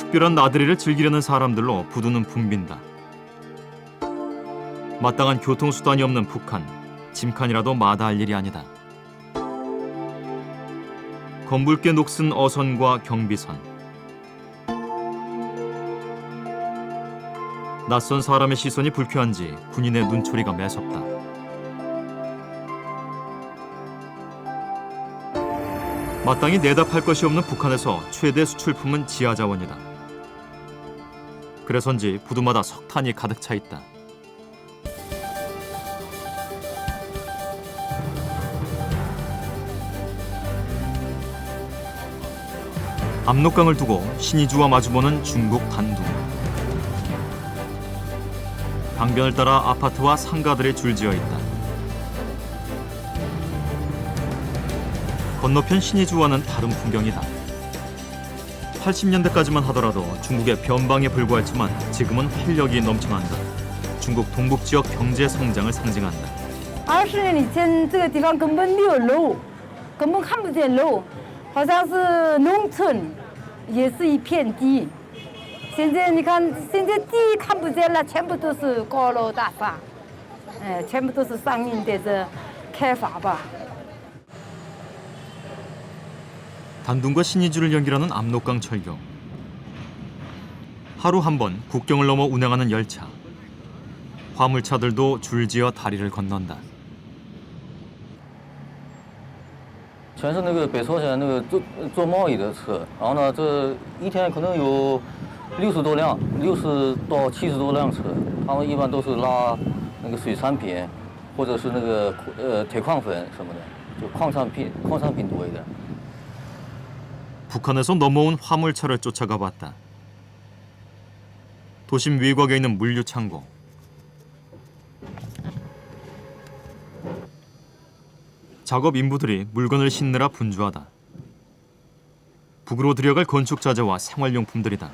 특별한 나들이를 즐기려는 사람들로 부두는 붐빈다. 마땅한 교통수단이 없는 북한, 짐칸이라도 마다할 일이 아니다. 검붉게 녹슨 어선과 경비선. 낯선 사람의 시선이 불쾌한지 군인의 눈초리가 매섭다. 마땅히 내다팔 것이 없는 북한에서 최대 수출품은 지하자원이다. 그래서인지 부두마다 석탄이 가득 차 있다. 압록강을 두고 신의주와 마주보는 중국 단둥. 강변을 따라 아파트와 상가들이 줄지어 있다. 건너편 신의주와는 다른 풍경이다. 80년대까지만 하더라도 중국의 변방에 불과했지만 지금은 활력이 넘쳐난다. 중국 동북 지역 경제 성장을 상징한다. 20年以前，这个地方根本没有楼，根本看不见楼，好像是农村，也是一片地。现在你看，现在地看不见了，全部都是高楼大厦，全部都是上面在这开发吧。 단둥과 신의주를 연결하는 압록강 철교. 하루 한 번 국경을 넘어 운행하는 열차. 화물차들도 줄지어 다리를 건넌다. 全是那个北朝鲜那个做贸易的车，然后呢，这一天可能有60多辆，60到70多辆车，他们一般都是拉那个水产品，或者是那个铁矿粉什么的，就矿产品多一点。 북한에서 넘어온 화물차를 쫓아가 봤다. 도심 외곽에 있는 물류 창고. 작업 인부들이 물건을 싣느라 분주하다. 북으로 들여갈 건축 자재와 생활용품들이다.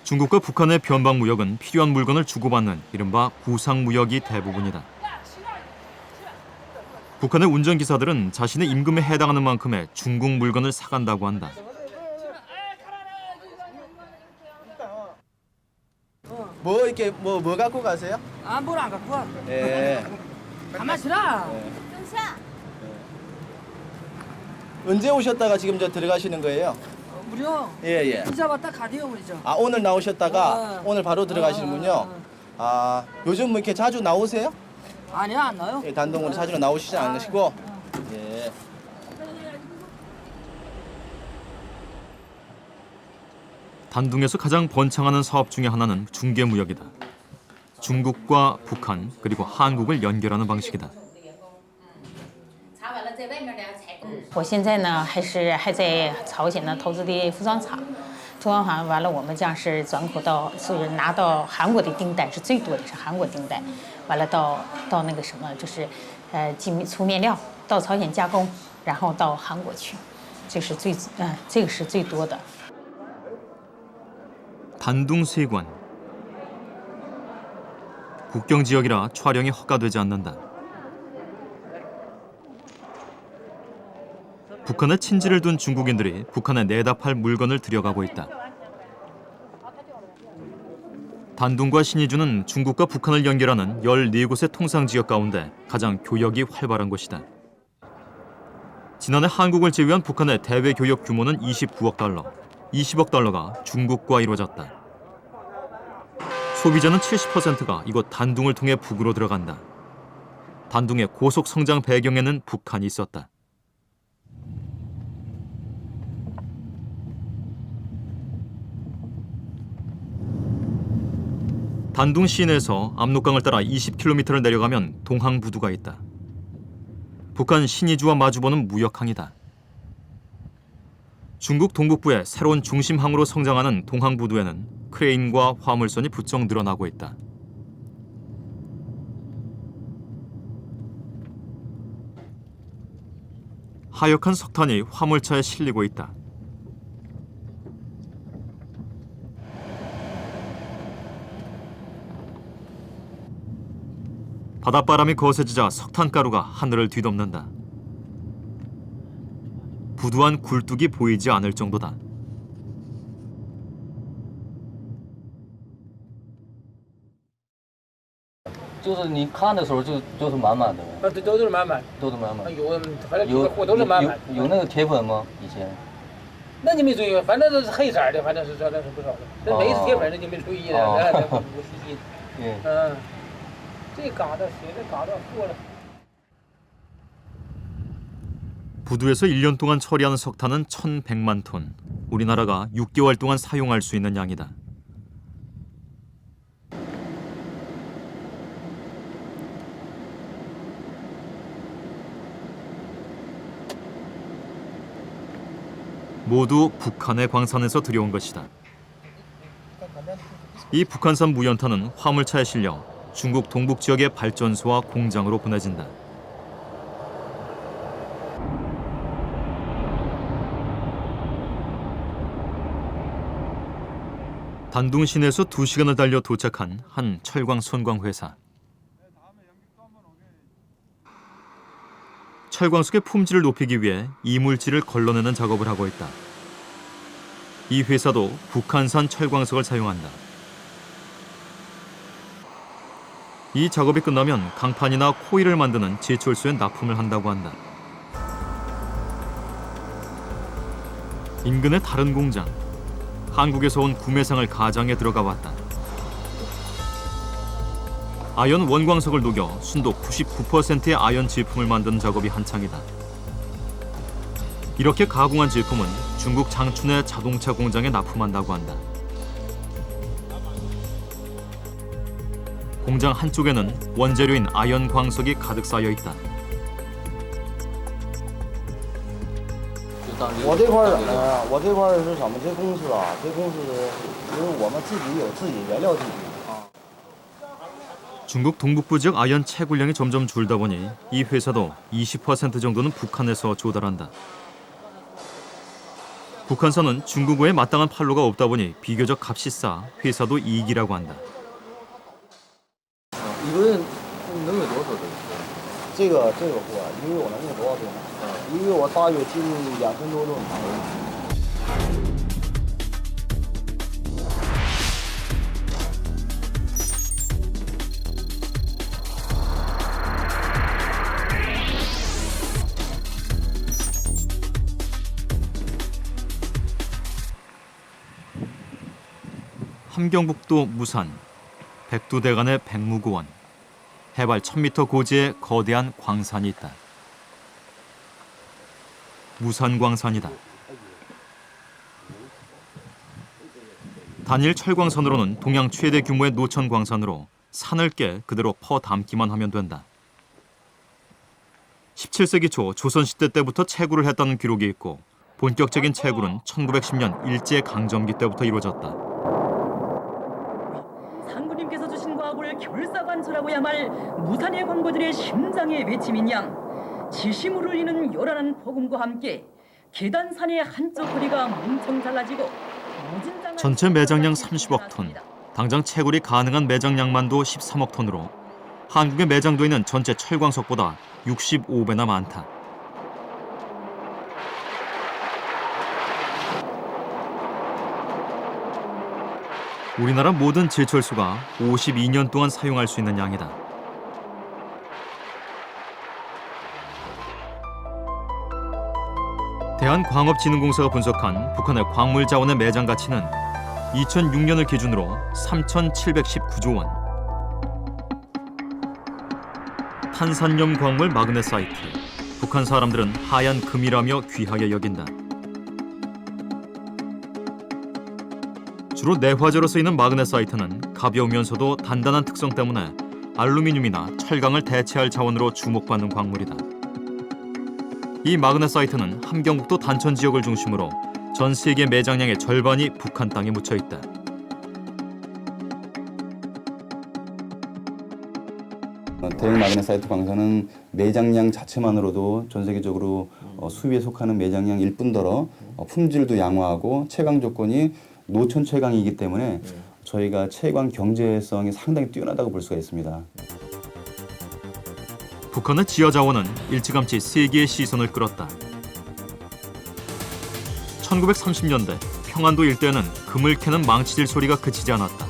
중국과 북한의 변방 무역은 필요한 물건을 주고받는 이른바 구상 무역이 대부분이다. 북한의 운전기사들은 자신의 임금에 해당하는 만큼의 중국 물건을 사간다고 한다. 뭐 이렇게 뭐 갖고 가세요? 아, 뭘 안 갖고 와. 예. 가만 있으라. 언제 오셨다가 지금 저 들어가시는 거예요? 무려 예, 예. 이자 왔다 가디오 우리죠. 아, 오늘 나오셨다가 오늘 바로 들어가시는군요. 어. 아, 요즘 뭐 이렇게 자주 나오세요? 아니야, 안 나요. 예, 단동으로 자주 나오시지 않으시고. 예. 단둥에서 가장 번창하는 사업 중에 하나는 중개무역이다. 중국과 북한 그리고 한국을 연결하는 방식이다. 我现在呢，还在朝鲜呢投资的服装厂，服装厂完了，我们将是转口到，是拿到韩国的订单是最多的，是韩国订单，完了到那个什么，就是出面料到朝鲜加工，然后到韩国去，这个是最多的。 단둥 세관. 국경 지역이라 촬영이 허가되지 않는다. 북한에 친지를 둔 중국인들이 북한에 내다 팔 물건을 들여가고 있다. 단둥과 신의주는 중국과 북한을 연결하는 14곳의 통상 지역 가운데 가장 교역이 활발한 곳이다. 지난해 한국을 제외한 북한의 대외 교역 규모는 29억 달러, 20억 달러가 중국과 이루어졌다. 소비자는 70%가 이곳 단둥을 통해 북으로 들어간다. 단둥의 고속 성장 배경에는 북한이 있었다. 단둥 시내에서 압록강을 따라 20km를 내려가면 동항부두가 있다. 북한 신의주와 마주보는 무역항이다. 중국 동북부의 새로운 중심항으로 성장하는 동항부두에는 크레인과 화물선이 부쩍 늘어나고 있다. 하역한 석탄이 화물차에 실리고 있다. 바닷바람이 거세지자 석탄가루가 하늘을 뒤덮는다. 부두한 굴뚝이 보이지 않을 정도다. 就是你看的时候就是满满的，都是满满，都是满满。有反正这个货都是满满。有那个铁粉吗？以前？那你没注意，反正都是黑色的，反正是这是不少的。那没是铁粉的就没注意的，那不实际。对。这嘎达写的嘎达过了。 부두에서 1년 동안 처리하는 석탄은 1,100만 톤. 우리나라가 6개월 동안 사용할 수 있는 양이다. 모두 북한의 광산에서 들여온 것이다. 이 북한산 무연탄은 화물차에 실려 중국 동북 지역의 발전소와 공장으로 보내진다. 단둥 시내에서 2시간을 달려 도착한 한 철광 손광 회사. 철광석의 품질을 높이기 위해 이물질을 걸러내는 작업을 하고 있다. 이 회사도 북한산 철광석을 사용한다. 이 작업이 끝나면 강판이나 코일을 만드는 제철소에 납품을 한다고 한다. 인근의 다른 공장. 한국에서 온 구매상을 가장에 들어가 봤다. 아연 원광석을 녹여 순도 99%의 아연 제품을 만드는 작업이 한창이다. 이렇게 가공한 제품은 중국 장춘의 자동차 공장에 납품한다고 한다. 공장 한쪽에는 원재료인 아연 광석이 가득 쌓여 있다. 我这块是什么？这公司啊，这公司因为我们自己有自己原料进行。 중국 동북부 지역 아연 채굴량이 점점 줄다 보니 이 회사도 20% 정도는 북한에서 조달한다. 북한산은 중국어에 마땅한 판로가 없다 보니 비교적 값이 싸 회사도 이익이라고 한다. 一个月能有多少吨？这个货，一个月我能用多少吨？一个月我大约进2000多吨。 함경북도 무산, 백두대간의 백무고원, 해발 1000m 고지에 거대한 광산이 있다. 무산광산이다. 단일 철광선으로는 동양 최대 규모의 노천광산으로 산을 깨 그대로 퍼 담기만 하면 된다. 17세기 초 조선시대 때부터 채굴을 했다는 기록이 있고 본격적인 채굴은 1910년 일제강점기 때부터 이루어졌다. 상구님께서 주신 과학을 결사관소라고 야말 무산의 광부들의 심장의 외침인 양 지심을 울리는 요란한 폭음과 함께 계단산의 한쪽 허리가 뭉청 잘라지고 전체 매장량 30억 톤, 당장 채굴이 가능한 매장량만도 13억 톤으로 한국에 매장돼 있는 전체 철광석보다 65배나 많다. 우리나라 모든 제철소가 52년 동안 사용할 수 있는 양이다. 대한광업진흥공사가 분석한 북한의 광물 자원의 매장 가치는 2006년을 기준으로 3,719조 원. 탄산염 광물 마그네사이트. 북한 사람들은 하얀 금이라며 귀하게 여긴다. 주로 내화재로 쓰이는 마그네사이트는 가벼우면서도 단단한 특성 때문에 알루미늄이나 철강을 대체할 자원으로 주목받는 광물이다. 이 마그네사이트는 함경북도 단천 지역을 중심으로 전 세계 매장량의 절반이 북한 땅에 묻혀 있다. 대형 마그네사이트 광산은 매장량 자체만으로도 전 세계적으로 수비에 속하는 매장량일 뿐더러 품질도 양호하고 채광 조건이 노천 채광이기 때문에 저희가 채광 경제성이 상당히 뛰어나다고 볼 수가 있습니다. 북한의 지하 자원은 일찌감치 세계의 시선을 끌었다. 1930년대 평안도 일대에는 금을 캐는 망치질 소리가 그치지 않았다.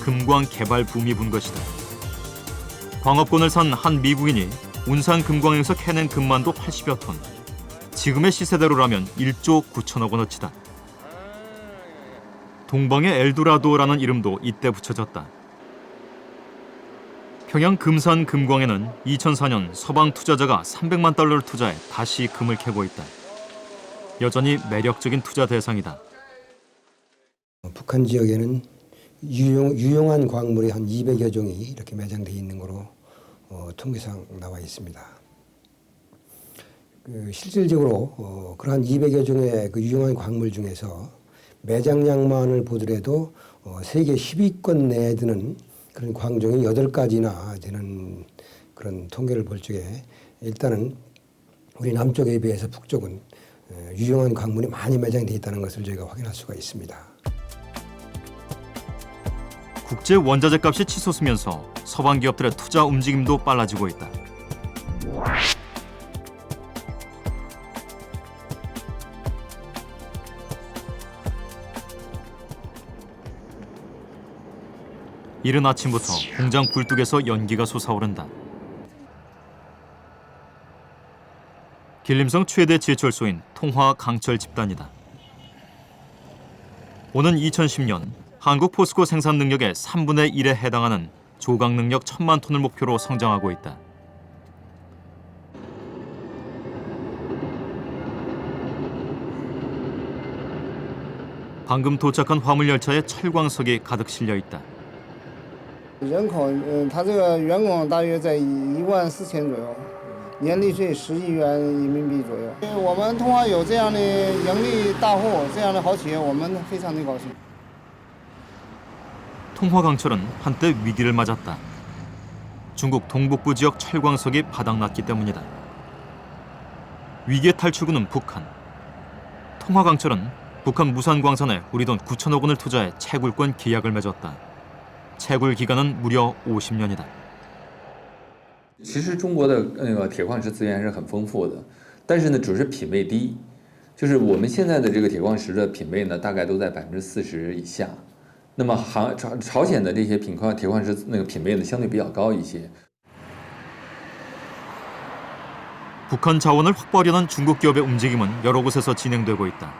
금광 개발 붐이 분 것이다. 광업권을 산 한 미국인이 운산 금광에서 캐낸 금만도 80여 톤. 지금의 시세대로라면 1조 9천억 원어치다. 동방의 엘도라도라는 이름도 이때 붙여졌다. 평양 금산 금광에는 2004년 서방 투자자가 300만 달러를 투자해 다시 금을 캐고 있다. 여전히 매력적인 투자 대상이다. 북한 지역에는 유용한 광물이 한 200여 종이 이렇게 매장되어 있는 거로 통계상 나와 있습니다. 실질적으로 그러한 200여 종의 그 유용한 광물 중에서 매장량만을 보더라도 세계 10위권 내에 드는 그런 광종이 8가지나 되는 그런 통계를 볼 적에 일단은 우리 남쪽에 비해서 북쪽은 유용한 광물이 많이 매장되어 있다는 것을 저희가 확인할 수가 있습니다. 국제 원자재 값이 치솟으면서 서방 기업들의 투자 움직임도 빨라지고 있다. 이른 아침부터 공장 굴뚝에서 연기가 솟아오른다. 길림성 최대 제철소인 통화 강철 집단이다. 오는 2010년 한국 포스코 생산 능력의 3분의 1에 해당하는 조각 능력 1,000만 톤을 목표로 성장하고 있다. 방금 도착한 화물 열차에 철광석이 가득 실려 있다. 人口，他这个员工大约在14000左右，年利税10亿元人民币左右。我们通化有这样的盈利大户，这样的好企业，我们非常的高兴。 통화강철은 한때 위기를 맞았다. 중국 동북부 지역 철광석이 바닥났기 때문이다. 위기의 탈출구는 북한. 통화강철은 북한 무산광산에 우리 돈 9천억 원을 투자해 채굴권 계약을 맺었다. 채굴 기간은 무려 50년이다. 其实中国的那个铁矿石资源是很丰富的，但是呢，只是品位低，就是我们现在的这个铁矿石的品位呢，大概都在40%以下。 那么朝鲜的这些铁矿石那个品位呢，相对比较高一些。 북한 자원을 확보하려는 중국 기업의 움직임은 여러 곳에서 진행되고 있다.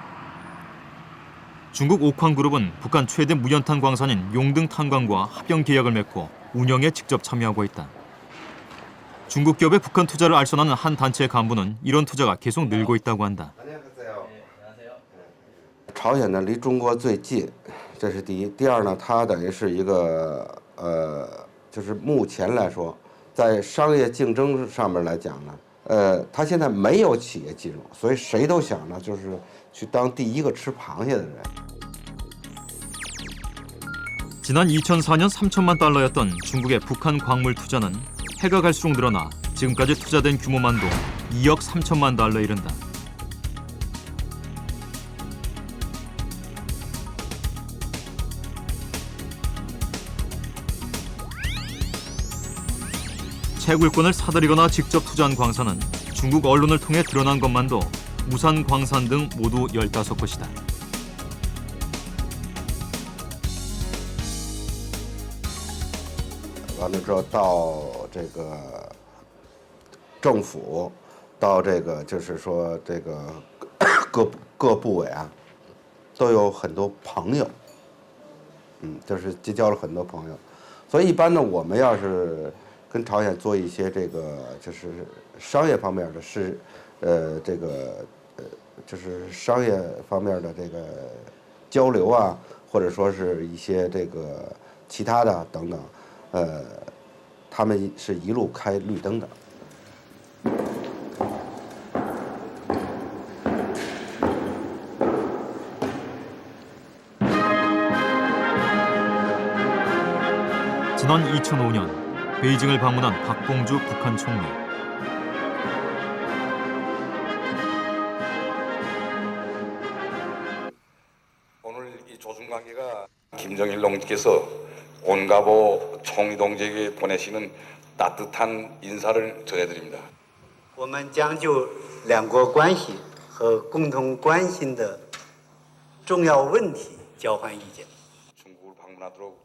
중국 옥황그룹은 북한 최대 무연탄 광산인 용등 탄광과 합병 계약을 맺고 운영에 직접 참여하고 있다. 중국 기업의 북한 투자를 알선하는 한 단체의 간부는 이런 투자가 계속 늘고 있다고 한다. 朝鲜呢离中国最近，这是第一。第二呢，它等于是一个就是目前来说，在商业竞争上面来讲呢，它现在没有企业金融，所以谁都想呢，就是去当第一个吃螃蟹的人。 지난 2004년 3천만 달러였던 중국의 북한 광물 투자는 해가 갈수록 늘어나 지금까지 투자된 규모만도 2억 3천만 달러에 이른다. 채굴권을 사들이거나 직접 투자한 광산은 중국 언론을 통해 드러난 것만도 무산 광산 등 모두 15곳이다.完了之后到这个政府，到这个就是说这个各部委啊，都有很多朋友，就是结交了很多朋友，所以一般呢，我们要是 跟朝鲜做一些这个就是商业方面的事，就是商业方面的这个交流啊，或者说是一些这个其他的等等，他们是一路开绿灯的。 지난 2005년 베이징을 방문한 박봉주 북한 총리. 오늘 이 조중관계가 김정일 동지께서 온가보 총리 동지에게 보내시는 따뜻한 인사를 전해드립니다. 我们将就两国关系和共同关心的重要问题交换意见。 중국을 방문하도록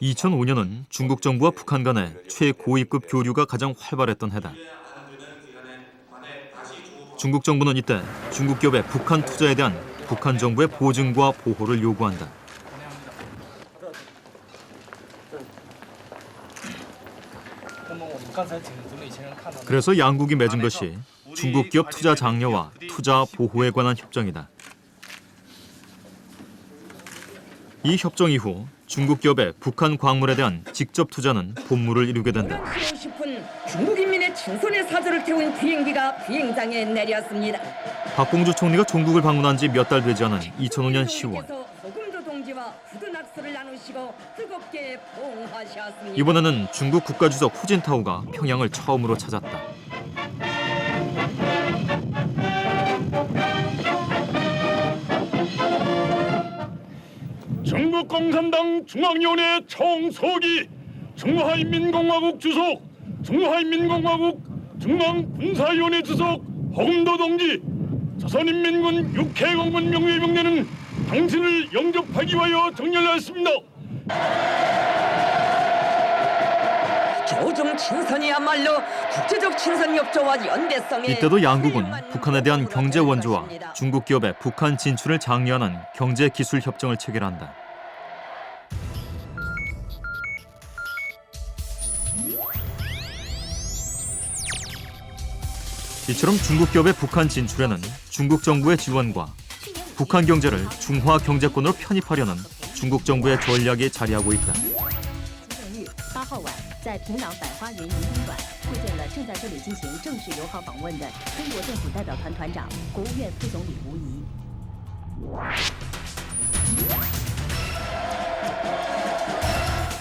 2005년은 중국 정부와 북한 간의 최고위급 교류가 가장 활발했던 해다. 중국 정부는 이때 중국 기업의 북한 투자에 대한 북한 정부의 보증과 보호를 요구한다. 그래서 양국이 맺은 것이 중국 기업 투자 장려와 투자 보호에 관한 협정이다. 이 협정 이후 중국 기업의 북한 광물에 대한 직접 투자는 본물을 이루게 된다. 싶은 중국 인민의 친손의 사절을 태운 비행기가 비행장에 내렸습니다. 박봉주 총리가 종국을 방문한 지 몇 달 되지 않은 2005년 10월. 허금도 동지와 굳은 악수를 나누시고 뜨겁게 봉하셨습니다. 이번에는 중국 국가주석 후진타오가 평양을 처음으로 찾았다. 중국 공산당 중앙위원회 총서기, 중화인민공화국 주석, 중화인민공화국 중앙군사위원회 주석 허금도 동지, 조선인민군 육해공군 명예병대는 당신을 영접하기 위하여 정렬하였습니다. 조정 친선이야말로 국제적 친선 협조와 연대성에 이때도 양국은 북한에 대한 경제 원조와 중국 기업의 북한 진출을 장려하는 경제 기술 협정을 체결한다. 이처럼 중국 기업의 북한 진출에는 중국 정부의 지원과 북한 경제를 중화 경제권으로 편입하려는 중국 정부의 전략이 자리하고 있다. 8号晚，在平壤百花园迎宾馆会见了正在这里进行正式友好访问的中国政府代表团团长、国务院副总理吴仪。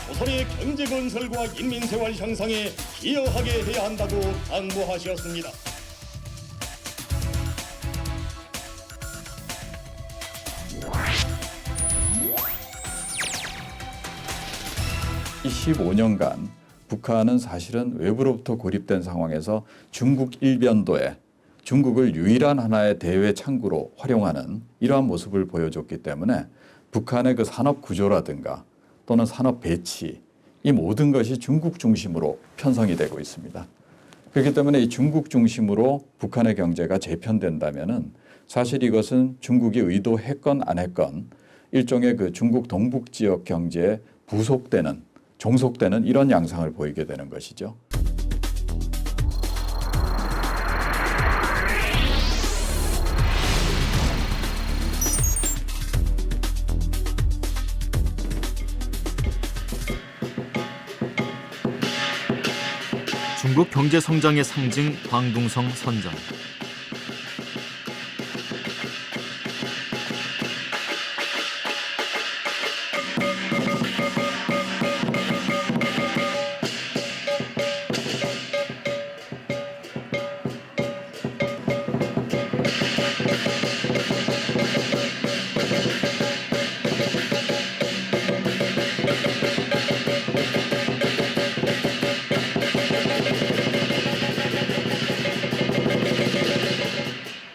조선의 경제 건설과 인민 생활 향상에 기여하게 해야 한다고 당부하셨습니다. 이 15년간 북한은 사실은 외부로부터 고립된 상황에서 중국 일변도에 중국을 유일한 하나의 대외 창구로 활용하는 이러한 모습을 보여줬기 때문에 북한의 그 산업 구조라든가 또는 산업 배치 이 모든 것이 중국 중심으로 편성이 되고 있습니다. 그렇기 때문에 이 중국 중심으로 북한의 경제가 재편된다면은 사실 이것은 중국이 의도했건 안 했건 일종의 그 중국 동북 지역 경제에 부속되는 종속되는 이런 양상을 보이게 되는 것이죠. 중국 경제 성장의 상징 광둥성 선전.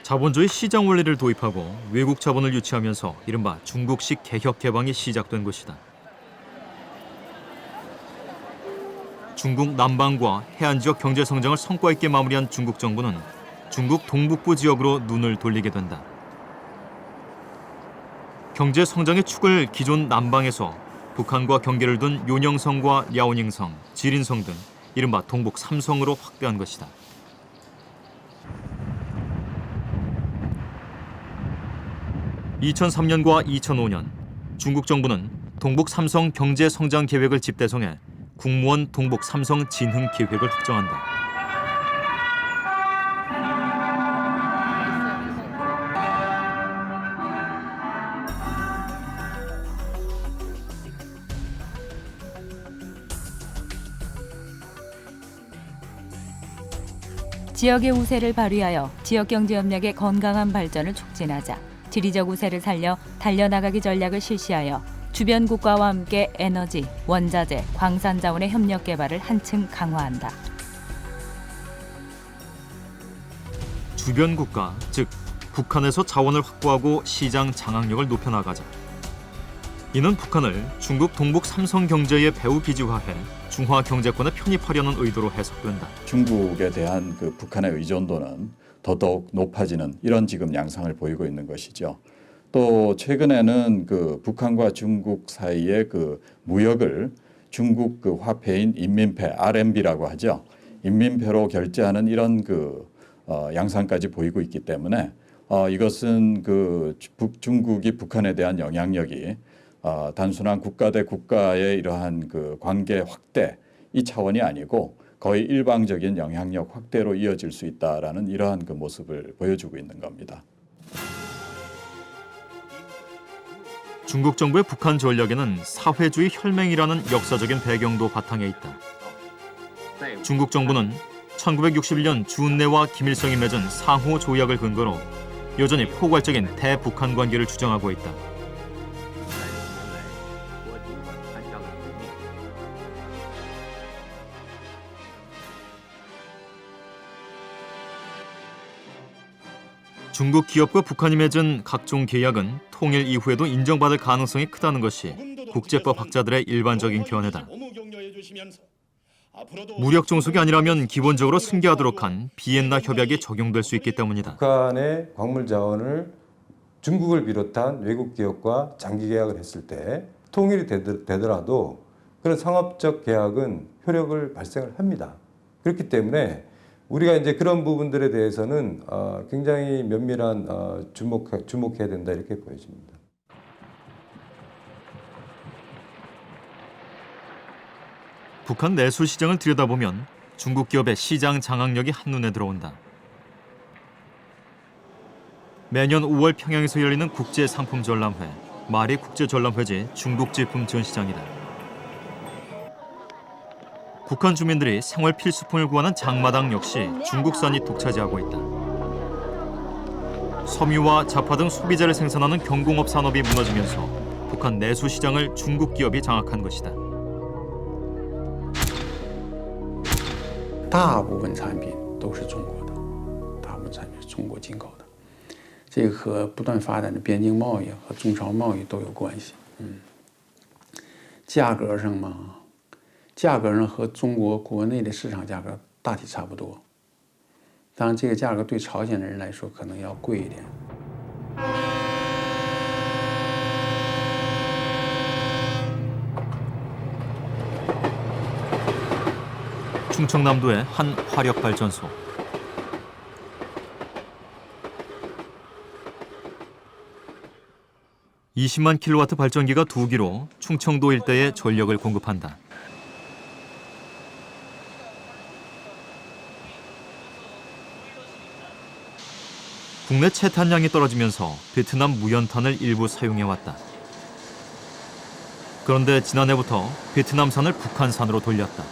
자본주의 시장 원리를 도입하고 외국 자본을 유치하면서 이른바 중국식 개혁 개방이 시작된 것이다. 중국 남방과 해안 지역 경제 성장을 성과 있게 마무리한 중국 정부는 중국 동북부 지역으로 눈을 돌리게 된다. 경제 성장의 축을 기존 남방에서 북한과 경계를 둔 요녕성과 랴오닝성, 지린성 등 이른바 동북 3성으로 확대한 것이다. (2003년과 2005년) 중국 정부는 동북 3성 경제 성장 계획을 집대성해 국무원 동북 3성 진흥 계획을 확정한다. 지역의 우세를 발휘하여 지역 경제 협력의 건강한 발전을 촉진하자 지리적 우세를 살려 달려나가기 전략을 실시하여 주변 국가와 함께 에너지, 원자재, 광산 자원의 협력 개발을 한층 강화한다. 주변 국가, 즉 북한에서 자원을 확보하고 시장 장악력을 높여나가자. 이는 북한을 중국 동북 삼성경제의 배후 기지화해 중화 경제권에 편입하려는 의도로 해석된다. 중국에 대한 그 북한의 의존도는 더더욱 높아지는 이런 지금 양상을 보이고 있는 것이죠. 또 최근에는 그 북한과 중국 사이의 그 무역을 중국 그 화폐인 인민폐 RMB라고 하죠. 인민폐로 결제하는 이런 그 양상까지 보이고 있기 때문에 이것은 그 중국이 북한에 대한 영향력이 단순한 국가 대 국가의 이러한 그 관계 확대 이 차원이 아니고 거의 일방적인 영향력 확대로 이어질 수 있다라는 이러한 그 모습을 보여주고 있는 겁니다. 중국 정부의 북한 전략에는 사회주의 혈맹이라는 역사적인 배경도 바탕에 있다. 중국 정부는 1961년 준내와 김일성이 맺은 상호 조약을 근거로 여전히 포괄적인 대북한 관계를 주장하고 있다. 중국 기업과 북한이 맺은 각종 계약은 통일 이후에도 인정받을 가능성이 크다는 것이 국제법 학자들의 일반적인 견해다. 무력 종속이 아니라면 기본적으로 승계하도록 한 비엔나 협약이 적용될 수 있기 때문이다. 북한의 광물 자원을 중국을 비롯한 외국 기업과 장기 계약을 했을 때 통일이 되더라도 그런 상업적 계약은 효력을 발생을 합니다. 그렇기 때문에 우리가 이제 그런 부분들에 대해서는 굉장히 면밀한 주목해야 된다 이렇게 보여집니다. 북한 내수 시장을 들여다보면 중국 기업의 시장 장악력이 한눈에 들어온다. 매년 5월 평양에서 열리는 국제상품전람회, 마리 국제전람회지 중국 제품 전시장이다. 북한 주민들이 생활 필수품을 구하는 장마당 역시 중국산이 독차지하고 있다. 섬유와 자파 등 소비자를 생산하는 경공업 산업이 무너지면서 북한 내수 시장을 중국 기업이 장악한 것이다. 大部分产品都是中国的，大部分产品是中国进口的，这个和不断发展的边境贸易和中超贸易都有关系。价格上嘛，价格上和中国国内的市场价格大体差不多，当然这个价格对朝鲜的人来说可能要贵一点。 충청남도의 한 화력발전소. (20만 킬로와트) 발전기가 2기로 충청도 일대에 전력을 공급한다. 국내 채탄량이 떨어지면서 베트남 무연탄을 일부 사용해왔다. 그런데 지난해부터 베트남산을 북한산으로 돌렸다.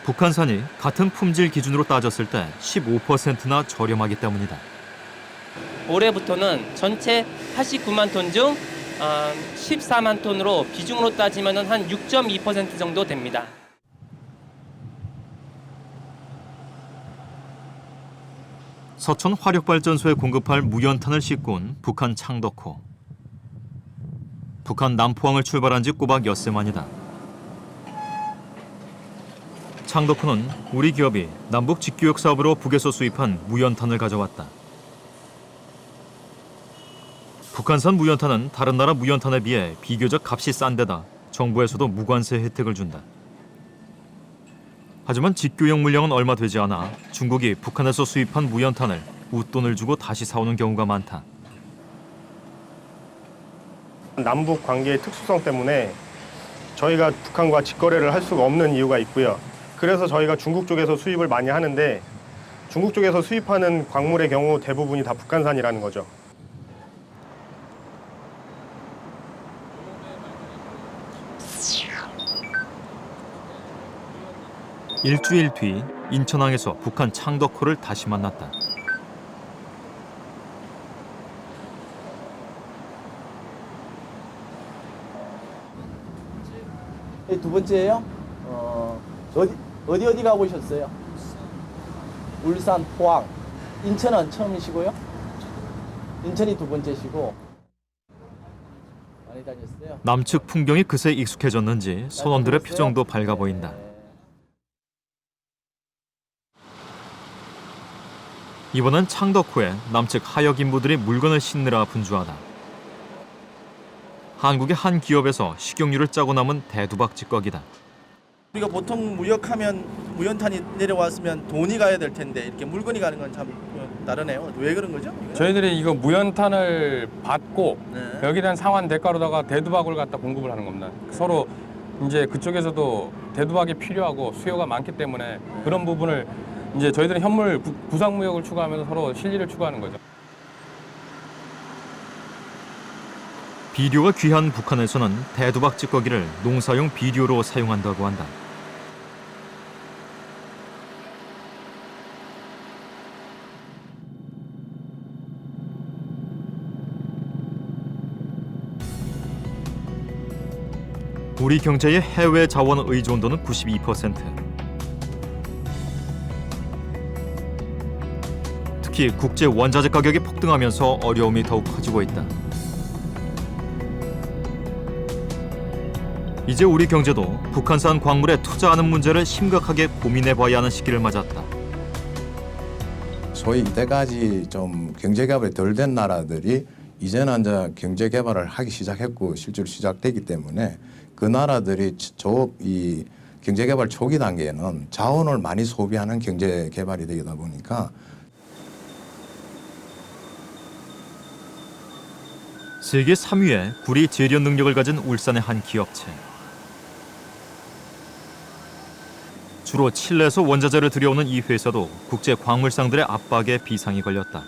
북한산이 같은 품질 기준으로 따졌을 때 15%나 저렴하기 때문이다. 올해부터는 전체 89만 톤 중 14만 톤으로 비중으로 따지면 한 6.2% 정도 됩니다. 서천 화력발전소에 공급할 무연탄을 싣고 온 북한 창덕호. 북한 남포항을 출발한 지 꼬박 엿새 만이다. 창덕호는 우리 기업이 남북 직교역 사업으로 북에서 수입한 무연탄을 가져왔다. 북한산 무연탄은 다른 나라 무연탄에 비해 비교적 값이 싼 데다 정부에서도 무관세 혜택을 준다. 하지만 직교역 물량은 얼마 되지 않아 중국이 북한에서 수입한 무연탄을 웃돈을 주고 다시 사오는 경우가 많다. 남북 관계의 특수성 때문에 저희가 북한과 직거래를 할 수가 없는 이유가 있고요. 그래서 저희가 중국 쪽에서 수입을 많이 하는데 중국 쪽에서 수입하는 광물의 경우 대부분이 다 북한산이라는 거죠. 일주일 뒤 인천항에서 북한 창덕호를 다시 만났다. 두 번째예요? 어디 가고 오셨어요? 울산, 포항, 인천은 처음이시고요? 인천이 두 번째시고 많이 다녔어요. 남측 풍경이 그새 익숙해졌는지 선원들의 표정도 밝아 보인다. 이번엔 창덕호에 남측 하역 인부들이 물건을 싣느라 분주하다. 한국의 한 기업에서 식용유를 짜고 남은 대두박 찌꺼기다. 우리가 보통 무역하면 무연탄이 내려왔으면 돈이 가야 될 텐데 이렇게 물건이 가는 건 참 다르네요. 왜 그런 거죠? 저희들이 이거 무연탄을 받고 네. 여기에 대한 상환 대가로다가 대두박을 갖다 공급을 하는 겁니다. 서로 이제 그쪽에서도 대두박이 필요하고 수요가 많기 때문에 그런 부분을 이제 저희들은 현물 구상무역을 추구하면서 서로 실리를 추구하는 거죠. 비료가 귀한 북한에서는 대두박 찌꺼기를 농사용 비료로 사용한다고 한다. 우리 경제의 해외 자원 의존도는 92%. 특히 국제 원자재 가격이 폭등하면서 어려움이 더욱 커지고 있다. 이제 우리 경제도 북한산 광물에 투자하는 문제를 심각하게 고민해봐야 하는 시기를 맞았다. 소위 이때까지 좀 경제 개발이 덜 된 나라들이 이제는 이제 경제 개발을 하기 시작했고 실제로 시작되기 때문에 그 나라들이 이 경제 개발 초기 단계에는 자원을 많이 소비하는 경제 개발이 되다 보니까 세계 3위의 구리 재련 능력을 가진 울산의 한 기업체. 주로 칠레에서 원자재를 들여오는 이 회사도 국제 광물상들의 압박에 비상이 걸렸다.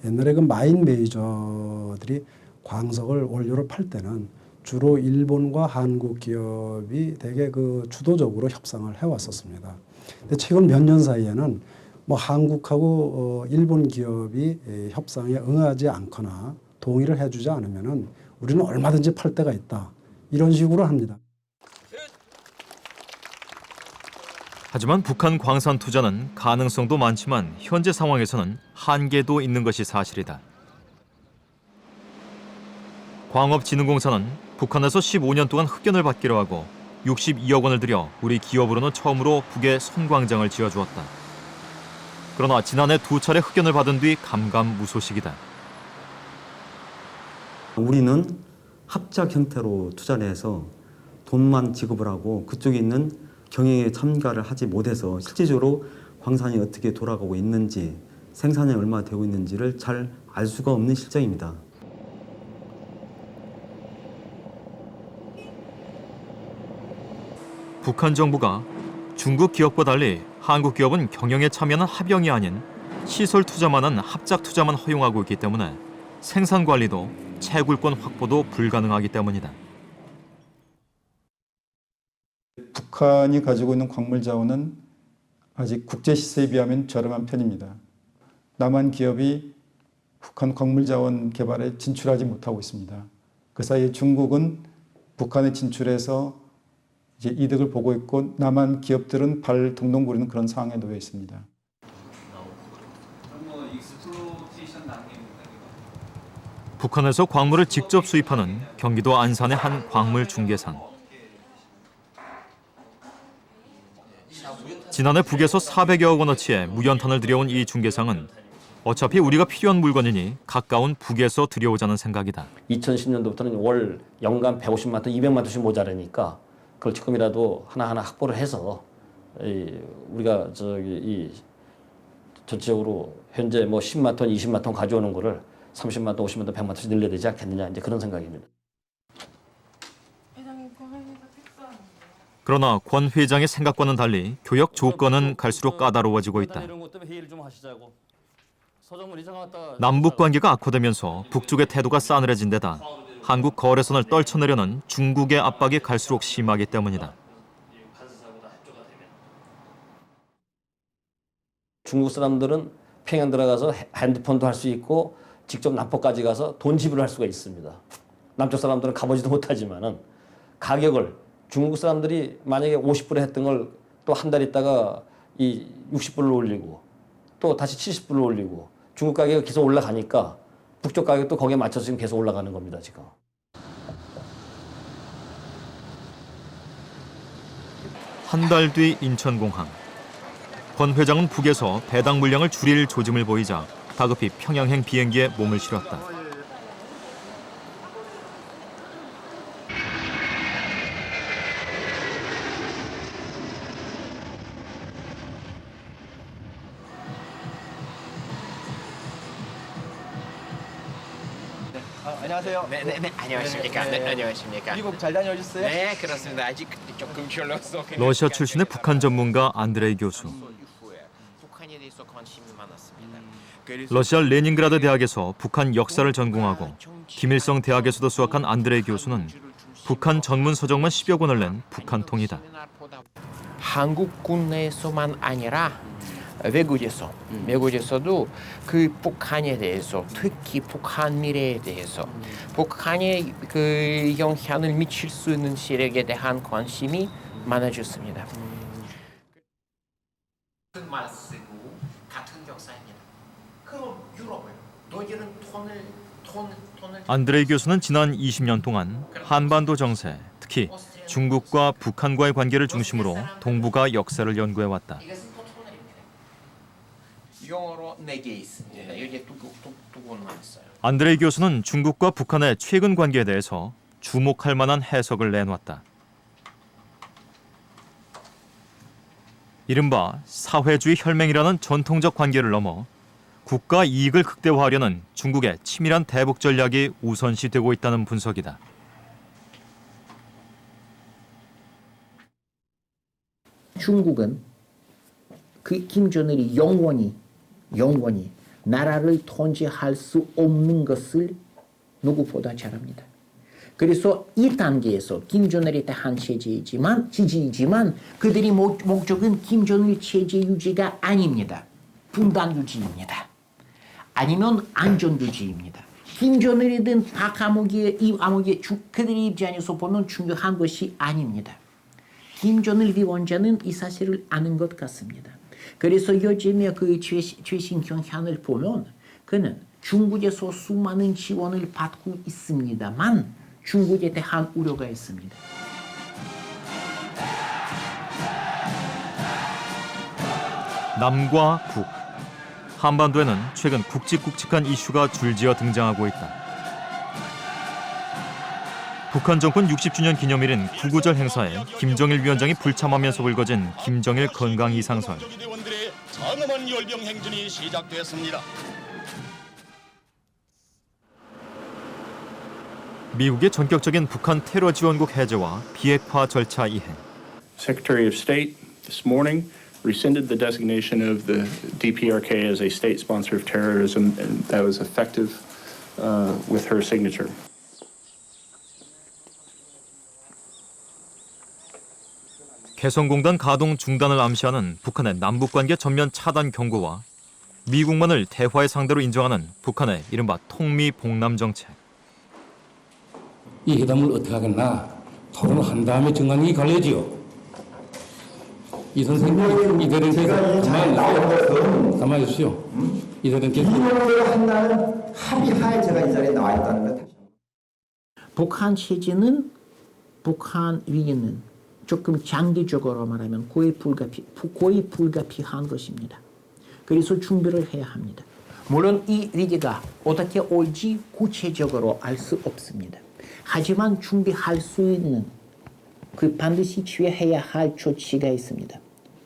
옛날에 그 마인 메이저들이 광석을 원료로 팔 때는 주로 일본과 한국 기업이 되게 그 주도적으로 협상을 해왔었습니다. 근데 최근 몇 년 사이에는 뭐 한국하고 일본 기업이 협상에 응하지 않거나 동의를 해주지 않으면은 우리는 얼마든지 팔 데가 있다. 이런 식으로 합니다. 하지만 북한 광산 투자는 가능성도 많지만 현재 상황에서는 한계도 있는 것이 사실이다. 광업진흥공사는 북한에서 15년 동안 흑견을 받기로 하고 62억 원을 들여 우리 기업으로는 처음으로 북에 선광장을 지어주었다. 그러나 지난해 2차례 흑견을 받은 뒤 감감무소식이다. 우리는 합작 형태로 투자를 해서 돈만 지급을 하고 그쪽에 있는 경영에 참가를 하지 못해서 실질적으로 광산이 어떻게 돌아가고 있는지 생산이 얼마나 되고 있는지를 잘 알 수가 없는 실정입니다. 북한 정부가 중국 기업과 달리 한국 기업은 경영에 참여하는 합영이 아닌 시설 투자만한 합작 투자만 허용하고 있기 때문에 생산 관리도 채굴권 확보도 불가능하기 때문이다. 북한이 가지고 있는 광물 자원은 아직 국제 시세에 비하면 저렴한 편입니다. 남한 기업이 북한 광물 자원 개발에 진출하지 못하고 있습니다. 그 사이에 중국은 북한에 진출해서 이제 이득을 보고 있고 남한 기업들은 발 동동 구르는 그런 상황에 놓여 있습니다. 북한에서 광물을 직접 수입하는 경기도 안산의 한 광물 중개상. 지난해 북에서 400여억 원어치의 무연탄을 들여온 이 중개상은 어차피 우리가 필요한 물건이니 가까운 북에서 들여오자는 생각이다. 2010년도부터는 월 연간 150만 톤, 200만 톤씩 모자라니까 그걸 지금이라도 하나하나 확보를 해서 우리가 전체적으로 현재 뭐 10만 톤, 20만 톤 가져오는 거를 30만 톤, 50만 톤, 100만 톤씩 늘려야 되지 않겠느냐 이제 그런 생각입니다. 그러나 권 회장의 생각과는 달리 교역 조건은 갈수록 까다로워지고 있다. 남북 관계가 악화되면서 북쪽의 태도가 싸늘해진 데다 한국 거래선을 떨쳐내려는 중국의 압박이 갈수록 심하기 때문이다. 중국 사람들은 평양 들어가서 핸드폰도 할 수 있고 직접 남포까지 가서 돈 지불할 수가 있습니다. 남쪽 사람들은 가보지도 못하지만은 가격을 중국 사람들이 만약에 50불에 했던 걸 또 한 달 있다가 이 60불로 올리고 또 다시 70불을 올리고 중국 가격이 계속 올라가니까 북쪽 가격도 거기에 맞춰서 지금 계속 올라가는 겁니다, 지금. 한 달 뒤 인천공항. 권 회장은 북에서 배당 물량을 줄일 조짐을 보이자 다급히 평양행 비행기에 몸을 실었다. 안녕하세요. 네, 안녕하십니까. 네, 안녕하십니까. 미국 잘 다녀오셨어요? 네, 그렇습니다. 아직 조금 졸려서. 러시아 출신의 북한 전문가 안드레이 교수. 북한에 대해서 관심이 많았습니다. 러시아 레닌그라드 대학에서 북한 역사를 전공하고 김일성 대학에서도 수학한 안드레이 교수는 북한 전문 서적만 10여 권을 낸 북한통이다. 한국 내에서만 아니라 외국에서도 그 북한에 대해서, 특히 북한 미래에 대해서, 북한에 그 영향을 미칠 수 있는 세력에 대한 관심이 많아졌습니다. 같은 말 쓰고 같은 역사입니다. 그럼 유럽을 너희들은 돈을 안드레이 교수는 지난 20년 동안 한반도 정세, 특히 중국과 북한과의 관계를 중심으로 동북아 역사를 연구해왔다. 영어로 4개 있습니다. 여기 두 권만 있어요. 안드레이 교수는 중국과 북한의 최근 관계에 대해서 주목할 만한 해석을 내놓았다. 이른바 사회주의 혈맹이라는 전통적 관계를 넘어 국가 이익을 극대화하려는 중국의 치밀한 대북 전략이 우선시되고 있다는 분석이다. 중국은 그 김정일이 영원히 나라를 통제할 수 없는 것을 누구보다 잘합니다. 그래서 이 단계에서 김정일에 대한 지지이지만 그들이 목적은 김정일 체제 유지가 아닙니다. 분단 유지입니다. 아니면 안전 유지입니다. 김정일이든 박아무개 그들의 입장에서 보면 중요한 것이 아닙니다. 김정일 위원장은 이 사실을 아는 것 같습니다. 그래서 요즘에 그 최신 경향을 보면 그는 중국에서 수많은 지원을 받고 있습니다만 중국에 대한 우려가 있습니다. 남과 북. 한반도에는 최근 굵직굵직한 이슈가 줄지어 등장하고 있다. 북한 정권 60주년 기념일인 구구절 행사에 김정일 위원장이 불참하면서 불거진 김정일 건강 이상설. 대원들의 장엄한 열병 행진이 시작됐습니다. 미국의 전격적인 북한 테러 지원국 해제와 비핵화 절차 이행. Secretary of State this morning rescinded the designation of the DPRK as a state sponsor of terrorism, and that was effective with her signature. 개성공단 가동 중단을 암시하는 북한의 남북관계 전면 차단 경고와 미국만을 대화의 상대로 인정하는 북한의 이른바 통미봉남 정책. 이 회담을 어떻게 하겠나 토론한 다음에 정하는 게 관례지요. 이 선생님 이들은 가만히 계십시오. 이들은 계속 한다는 합의하에 제가 이 자리에 나와 있다는 것. 북한 체제는 북한 위기는 조금 장기적으로 말하면 거의 불가피한 것입니다. 그래서 준비를 해야 합니다. 물론 이 위기가 어떻게 올지 구체적으로 알 수 없습니다. 하지만 준비할 수 있는 그 반드시 취해야 할 조치가 있습니다.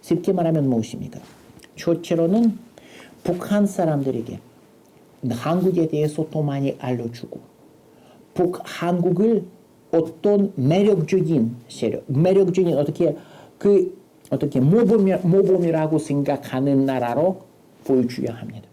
쉽게 말하면 무엇입니까? 첫째로는 북한 사람들에게 한국에 대해서 더 많이 알려주고 한국을 어떤 매력적인 어떻게 모범이라고 생각하는 나라로 보여줘야 합니다.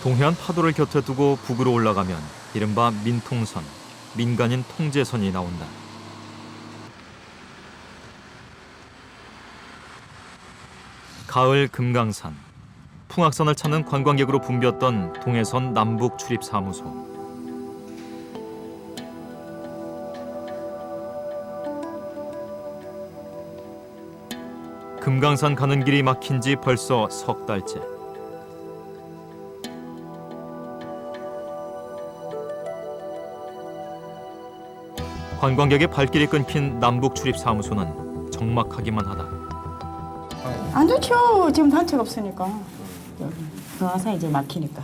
동해안 파도를 곁에 두고 북으로 올라가면 이른바 민통선, 민간인 통제선이 나온다. 가을 금강산, 풍악선을 찾는 관광객으로 붐볐던 동해선 남북 출입사무소. 금강산 가는 길이 막힌 지 벌써 석 달째. 관광객의 발길이 끊긴 남북 출입 사무소는 적막하기만 하다. 안 좋죠. 지금 단체가 없으니까. 금강산 이제 막히니까.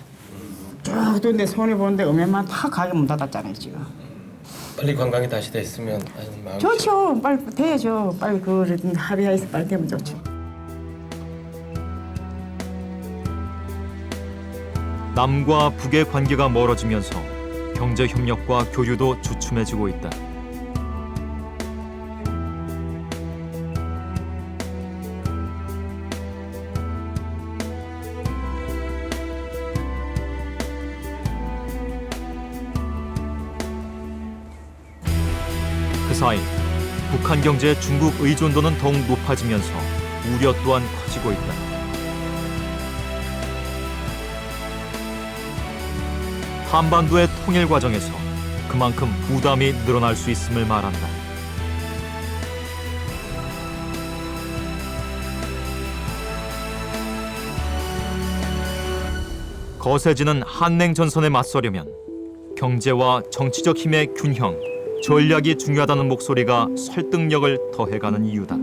쭉 근데 손해 보는데 음에만 다 가게 문 닫았잖아요 지금. 빨리 관광이 다시 됐으면 하는 마음이 좋죠. 빨리 돼야죠. 빨리 그 합의해서 빨리 되면 좋죠. 남과 북의 관계가 멀어지면서 경제 협력과 교류도 주춤해지고 있다. 그 사이 북한 경제의 중국 의존도는 더욱 높아지면서 우려 또한 커지고 있다. 한반도의 통일 과정에서 그만큼 부담이 늘어날 수 있음을 말한다. 거세지는 한냉 전선에 맞서려면 경제와 정치적 힘의 균형, 전략이 중요하다는 목소리가 설득력을 더해가는 이유다.